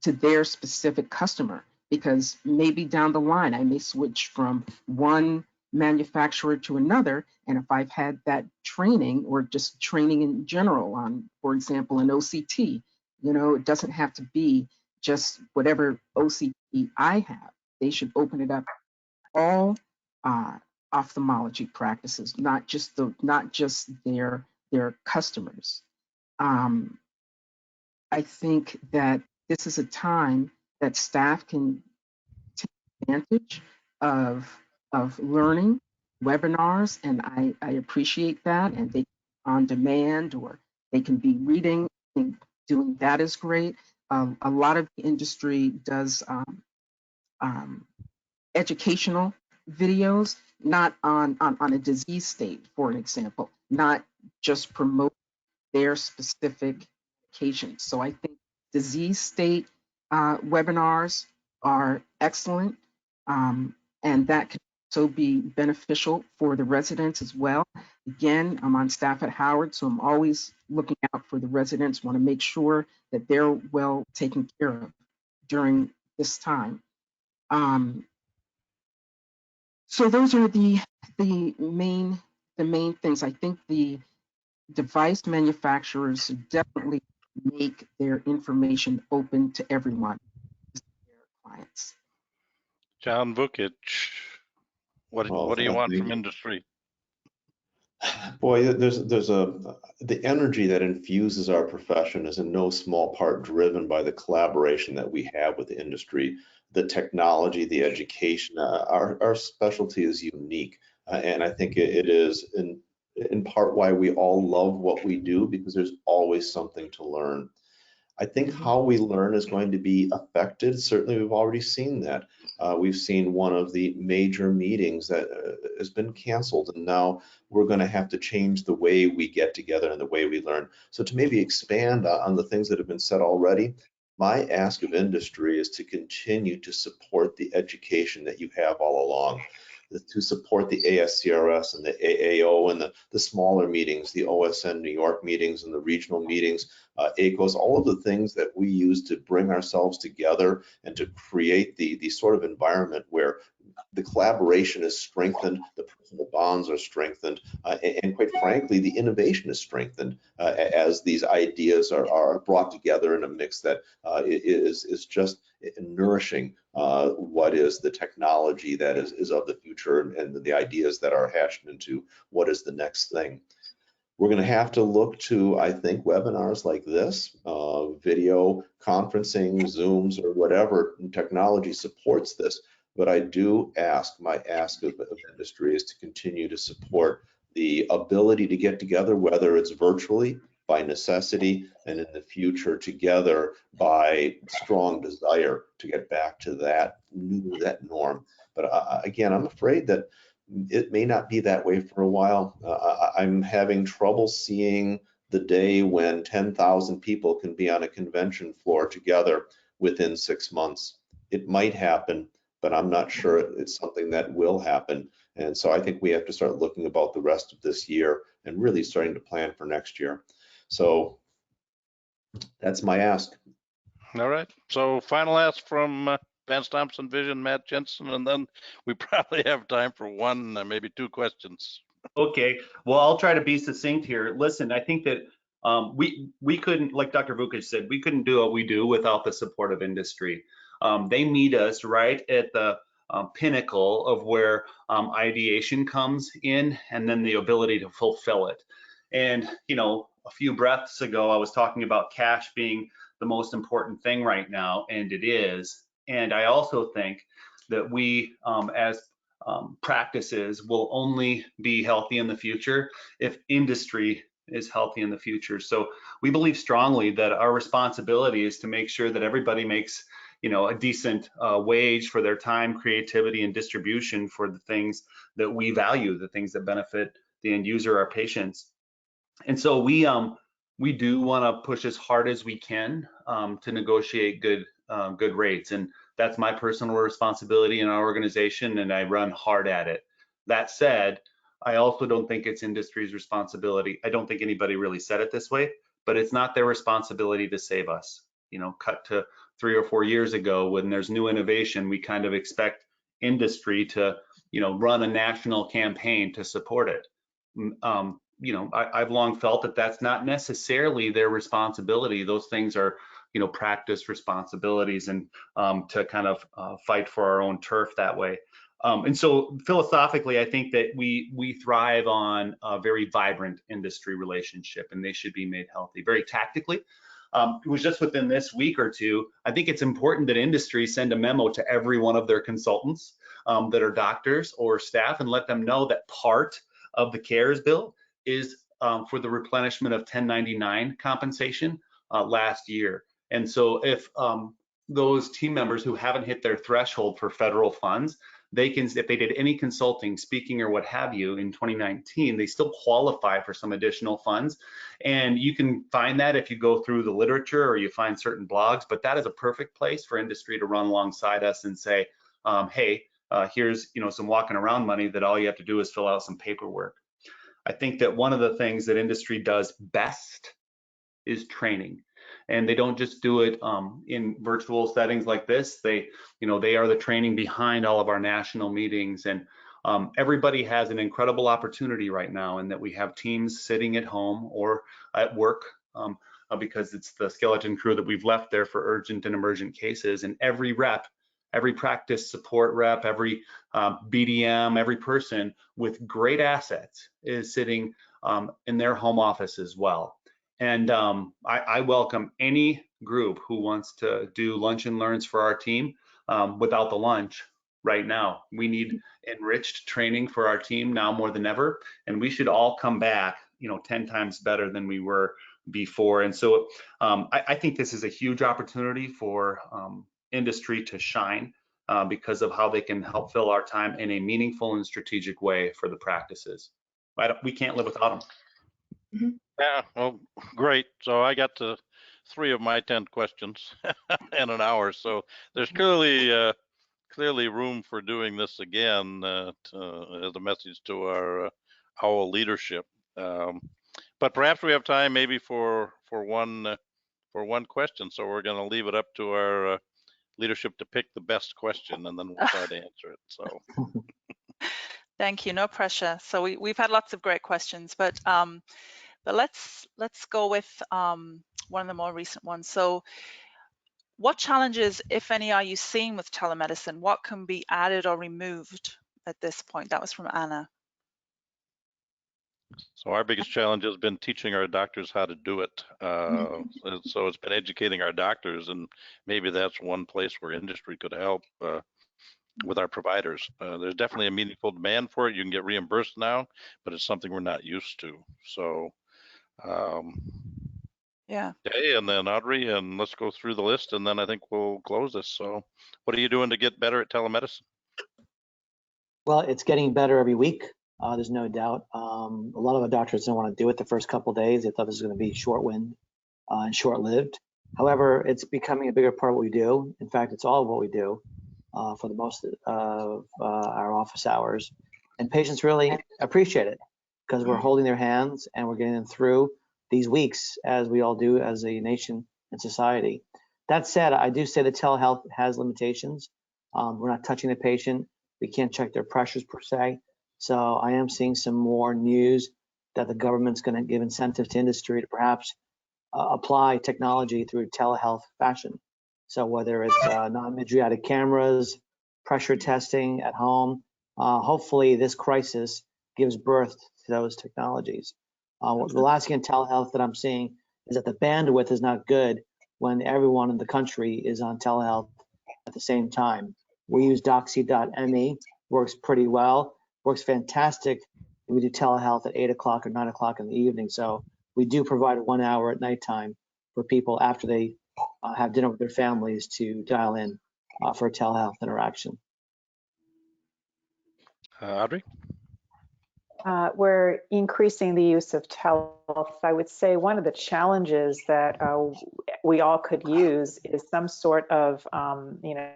S5: their specific customer, because maybe down the line I may switch from one manufacturer to another, and if I've had that training or just training in general on, for example, an OCT, it doesn't have to be just whatever OCT I have. They should open it up all ophthalmology practices, not just their customers. I think that this is a time that staff can take advantage of learning webinars, and I appreciate that. And they on demand, or they can be reading and doing that is great. A lot of the industry does um, educational videos, not on a disease state, for an example, not just promote their specific occasions. So I think disease state webinars are excellent, and that can also be beneficial for the residents as well. Again, I'm on staff at Howard, so I'm always looking out for the residents, want to make sure that they're well taken care of during this time. So those are the main things. I think the device manufacturers definitely make their information open to everyone, their clients.
S1: John Vukic, what do you want
S6: Thank
S1: from
S6: you.
S1: industry?
S6: Boy, the energy that infuses our profession is in no small part driven by the collaboration that we have with the industry, the technology, the education. Our specialty is unique, and I think it is in part why we all love what we do, because there's always something to learn. I think how we learn is going to be affected. Certainly, we've already seen that. We've seen one of the major meetings that has been canceled, and now we're going to have to change the way we get together and the way we learn. So to maybe expand on the things that have been said already, my ask of industry is to continue to support the education that you have all along, to support the ASCRS and the AAO and the smaller meetings, the OSN New York meetings and the regional meetings, ACOs, all of the things that we use to bring ourselves together and to create the sort of environment where the collaboration is strengthened, the personal bonds are strengthened, and quite frankly, the innovation is strengthened as these ideas are brought together in a mix that is just nourishing what is the technology that is of the future, and the ideas that are hashed into what is the next thing. We're going to have to look to, I think, webinars like this, video conferencing, Zooms, or whatever technology supports this. But I do ask, my ask of industry is to continue to support the ability to get together, whether it's virtually, by necessity, and in the future together by strong desire to get back to that norm. But again, I'm afraid that it may not be that way for a while. I'm having trouble seeing the day when 10,000 people can be on a convention floor together within 6 months. It might happen, but I'm not sure it's something that will happen. And so I think we have to start looking about the rest of this year and really starting to plan for next year. So that's my ask.
S1: All right. So final ask from Vance Thompson Vision, Matt Jensen, and then we probably have time for one, maybe two questions.
S7: Okay, well, I'll try to be succinct here. Listen, I think that we couldn't, like Dr. Vukic said, we couldn't do what we do without the support of industry. They meet us right at the pinnacle of where ideation comes in, and then the ability to fulfill it. And, you know, a few breaths ago, I was talking about cash being the most important thing right now, and it is. And I also think that we, as practices, will only be healthy in the future if industry is healthy in the future. So we believe strongly that our responsibility is to make sure that everybody makes, you know, a decent wage for their time, creativity, and distribution for the things that we value, the things that benefit the end user, our patients. And so we do want to push as hard as we can to negotiate good rates, and that's my personal responsibility in our organization, and I run hard at it. That said, I also don't think it's industry's responsibility. I don't think anybody really said it this way, but it's not their responsibility to save us. You know, cut to 3 or 4 years ago, when there's new innovation, we kind of expect industry to, you know, run a national campaign to support it. You know, I've long felt that that's not necessarily their responsibility. Those things are, you know, practice responsibilities, and to kind of fight for our own turf that way. And so philosophically, I think that we thrive on a very vibrant industry relationship, and they should be made healthy. Very tactically, it was just within this week or two. I think it's important that industry send a memo to every one of their consultants that are doctors or staff and let them know that part of the CARES bill is for the replenishment of 1099 compensation last year. And so if those team members who haven't hit their threshold for federal funds, they can, if they did any consulting, speaking, or what have you in 2019, they still qualify for some additional funds. And you can find that if you go through the literature or you find certain blogs, but that is a perfect place for industry to run alongside us and say, hey, here's some walking around money that all you have to do is fill out some paperwork. I think that one of the things that industry does best is training. And they don't just do it in virtual settings like this. They are the training behind all of our national meetings. And everybody has an incredible opportunity right now, in that we have teams sitting at home or at work because it's the skeleton crew that we've left there for urgent and emergent cases. And every rep, every practice support rep, every BDM, every person with great assets is sitting in their home office as well. And I welcome any group who wants to do lunch and learns for our team without the lunch right now. We need enriched training for our team now more than ever, and we should all come back 10 times better than we were before. And so I think this is a huge opportunity for industry to shine because of how they can help fill our time in a meaningful and strategic way for the practices. We can't live without them.
S3: Mm-hmm.
S1: Yeah, well, great. So I got to 3 of my 10 questions in an hour. So there's clearly room for doing this again as a message to our OWL leadership. But perhaps we have time maybe for one question. So we're going to leave it up to our leadership to pick the best question, and then we'll try to answer it. So.
S8: Thank you. No pressure. So we've had lots of great questions, but let's go with one of the more recent ones. So what challenges, if any, are you seeing with telemedicine? What can be added or removed at this point? That was from Anna. So
S1: our biggest challenge has been teaching our doctors how to do it. So it's been educating our doctors, and maybe that's one place where industry could help with our providers. There's definitely a meaningful demand for it. You can get reimbursed now, but it's something we're not used to. So
S8: yeah.
S1: Okay, and then Audrey, and let's go through the list, and then I think we'll close this. So what are you doing to get better at telemedicine?
S2: Well, it's getting better every week. There's no doubt. A lot of the doctors didn't want to do it the first couple of days. They thought this was going to be short-wind and short-lived. However, it's becoming a bigger part of what we do. In fact, it's all of what we do for the most of our office hours. And patients really appreciate it because we're holding their hands and we're getting them through these weeks, as we all do as a nation and society. That said, I do say that telehealth has limitations. We're not touching the patient. We can't check their pressures per se. So I am seeing some more news that the government's going to give incentives to industry to perhaps apply technology through telehealth fashion. So whether it's non-mydriatic cameras, pressure testing at home, hopefully this crisis gives birth to those technologies. The last thing in telehealth that I'm seeing is that the bandwidth is not good when everyone in the country is on telehealth at the same time. We use doxy.me, works pretty well, works fantastic. We do telehealth at 8 o'clock or 9 o'clock in the evening. So we do provide 1 hour at nighttime for people after they have dinner with their families to dial in for a telehealth interaction.
S1: Audrey?
S3: We're increasing the use of telehealth. I would say one of the challenges that we all could use is some sort of,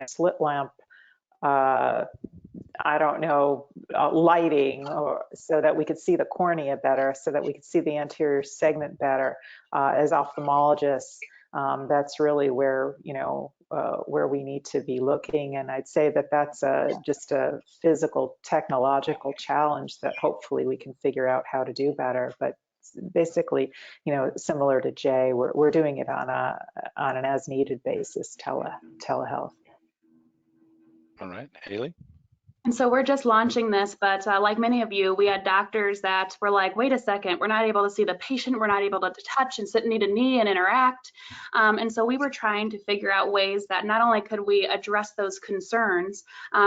S3: slit lamp, I don't know, lighting, or so that we could see the cornea better, so that we could see the anterior segment better. As ophthalmologists, that's really where, where we need to be looking. And I'd say that that's just a physical, technological challenge that hopefully we can figure out how to do better. But basically, similar to Jay, we're doing it on an as needed basis, telehealth.
S1: All right, Haley?
S4: And so we're just launching this, but like many of you, we had doctors that were like, wait a second, we're not able to see the patient, we're not able to touch and sit knee to knee and interact. And so we were trying to figure out ways that not only could we address those concerns,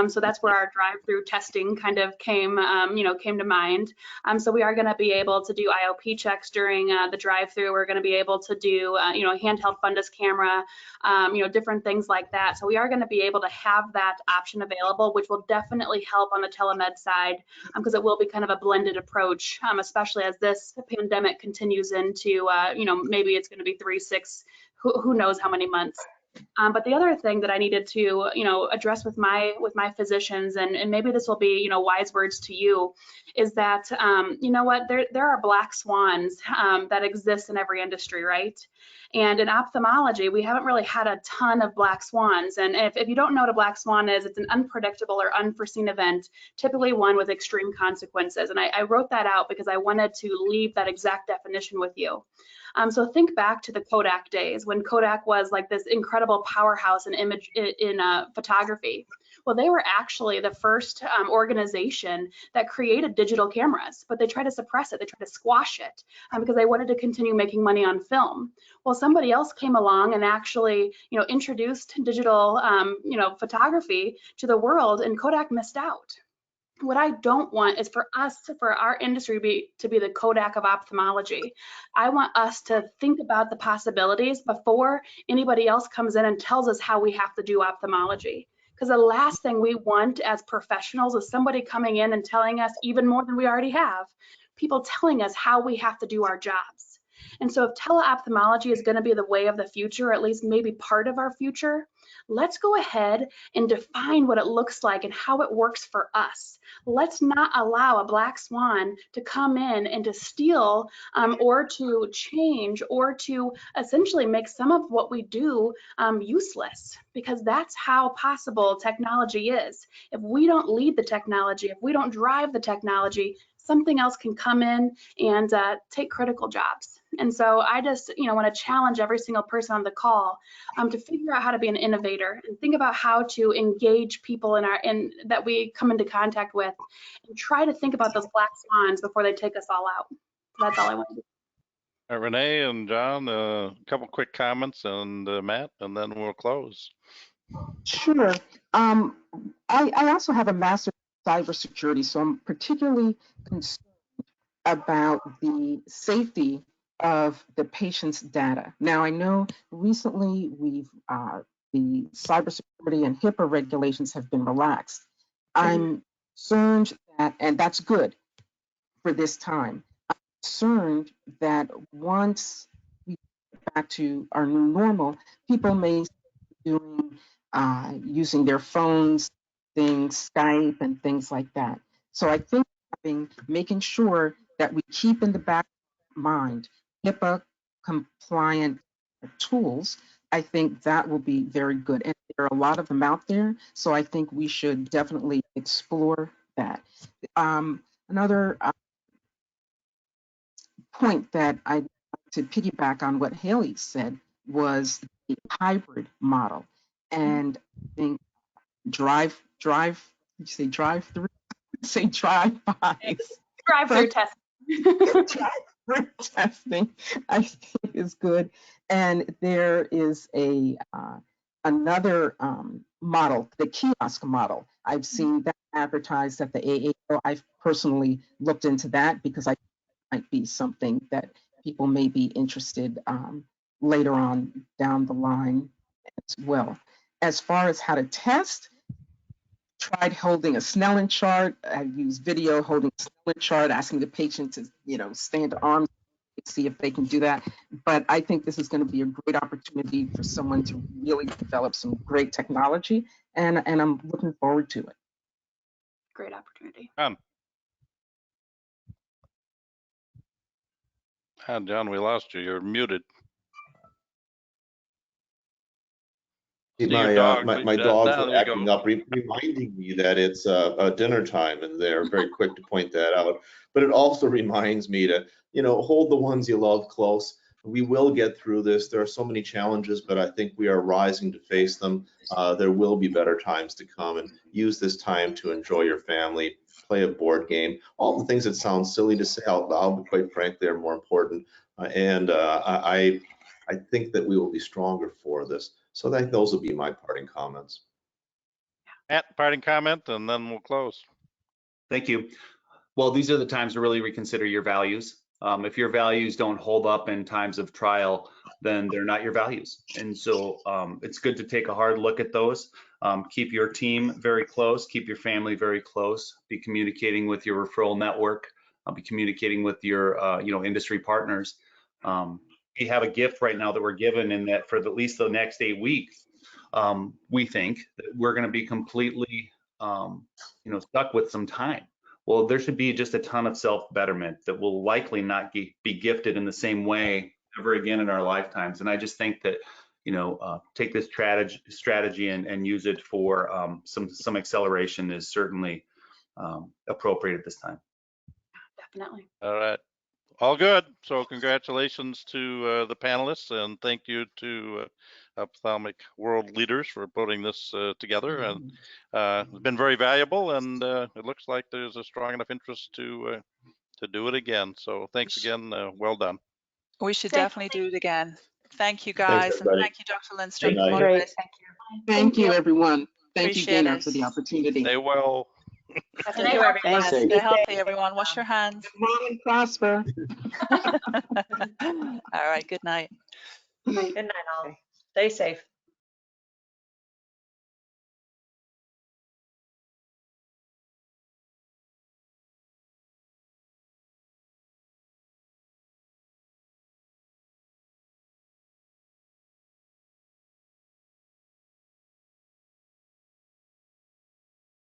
S4: so that's where our drive-through testing kind of came to mind. So we are going to be able to do IOP checks during the drive-through. We're going to be able to do, handheld fundus camera, different things like that. So we are going to be able to have that option available, which will definitely help on the telemed side, because it will be kind of a blended approach, especially as this pandemic continues into, maybe it's going to be 3, 6, who knows how many months. But the other thing that I needed to, address with my physicians, and maybe this will be, wise words to you, is that, there are black swans that exist in every industry, right? And in ophthalmology, we haven't really had a ton of black swans. And if you don't know what a black swan is, it's an unpredictable or unforeseen event, typically one with extreme consequences. And I wrote that out because I wanted to leave that exact definition with you. So think back to the Kodak days when Kodak was like this incredible powerhouse in photography. Well, they were actually the first organization that created digital cameras, but they tried to suppress it. They tried to squash it because they wanted to continue making money on film. Well, somebody else came along and actually, introduced digital, photography to the world, and Kodak missed out. What I don't want is for our industry to be the Kodak of ophthalmology. I want us to think about the possibilities before anybody else comes in and tells us how we have to do ophthalmology. Because the last thing we want as professionals is somebody coming in and telling us, even more than we already have, people telling us how we have to do our jobs. And so if teleophthalmology is going to be the way of the future, or at least maybe part of our future, let's go ahead and define what it looks like and how it works for us. Let's not allow a black swan to come in and to steal or to change or to essentially make some of what we do useless, because that's how possible technology is. If we don't lead the technology, if we don't drive the technology, something else can come in and take critical jobs. And so I just, want to challenge every single person on the call to figure out how to be an innovator and think about how to engage people that we come into contact with, and try to think about those black swans before they take us all out. So that's all I want to do.
S1: All right, Renee and John, a couple quick comments, and Matt, and then we'll close.
S5: Sure. I also have a master's in cybersecurity, so I'm particularly concerned about the safety of the patient's data. Now, I know recently the cybersecurity and HIPAA regulations have been relaxed. I'm concerned that, and that's good for this time, I'm concerned that once we get back to our new normal, people may be using their phones, things, Skype and things like that. So I think making sure that we keep in the back mind HIPAA compliant tools, I think that will be very good. And there are a lot of them out there, so I think we should definitely explore that. Another point that I'd like to piggyback on what Haley said was the hybrid model. And I think drive-through
S4: testing.
S5: Drive-through testing, I think, is good. And there is another model, the kiosk model. I've seen that advertised at the AAO. I've personally looked into that because I might be something that people may be interested later on down the line as well. As far as how to test, tried holding a Snellen chart. I used video holding a Snellen chart, asking the patient to, stand to arms, see if they can do that. But I think this is going to be a great opportunity for someone to really develop some great technology, and I'm looking forward to it.
S4: Great opportunity.
S1: John, we lost you. You're muted.
S6: My dogs are acting up, reminding me that it's dinner time, and they're very quick to point that out. But it also reminds me to, hold the ones you love close. We will get through this. There are so many challenges, but I think we are rising to face them. There will be better times to come, and use this time to enjoy your family, play a board game, all the things that sound silly to say out loud, but quite frankly are more important. I think that we will be stronger for this. So I think those will be my parting comments.
S1: Matt, parting comment, and then we'll close.
S7: Thank you. Well, these are the times to really reconsider your values. If your values don't hold up in times of trial, then they're not your values. And so it's good to take a hard look at those. Keep your team very close, keep your family very close, be communicating with your referral network, be communicating with your industry partners. We have a gift right now that we're given in that for at least the next 8 weeks, we think that we're going to be completely stuck with some time. Well, there should be just a ton of self-betterment that will likely not be gifted in the same way ever again in our lifetimes. And I just think that, take this strategy and use it for some acceleration is certainly appropriate at this time.
S4: Definitely.
S1: All right. All good. So congratulations to the panelists, and thank you to ophthalmic world leaders for putting this together. And it's been very valuable, and it looks like there's a strong enough interest to do it again. So thanks again. Well done.
S8: We should
S4: Thank
S8: definitely do it again. Thank you,
S6: Thanks,
S8: guys, and
S6: everybody.
S8: thank you, Dr. Lindstrom.
S6: Good night.
S3: Great, thank you.
S5: Thank you, everyone. Thank you,
S8: Appreciate
S5: Dana,
S8: it.
S5: for the opportunity.
S1: Stay well.
S8: Thank you, everyone.
S2: Thanks.
S8: Stay healthy, everyone. Wash your hands.
S5: Mom and prosper.
S8: All right, good night.
S9: Good night, all. Stay safe.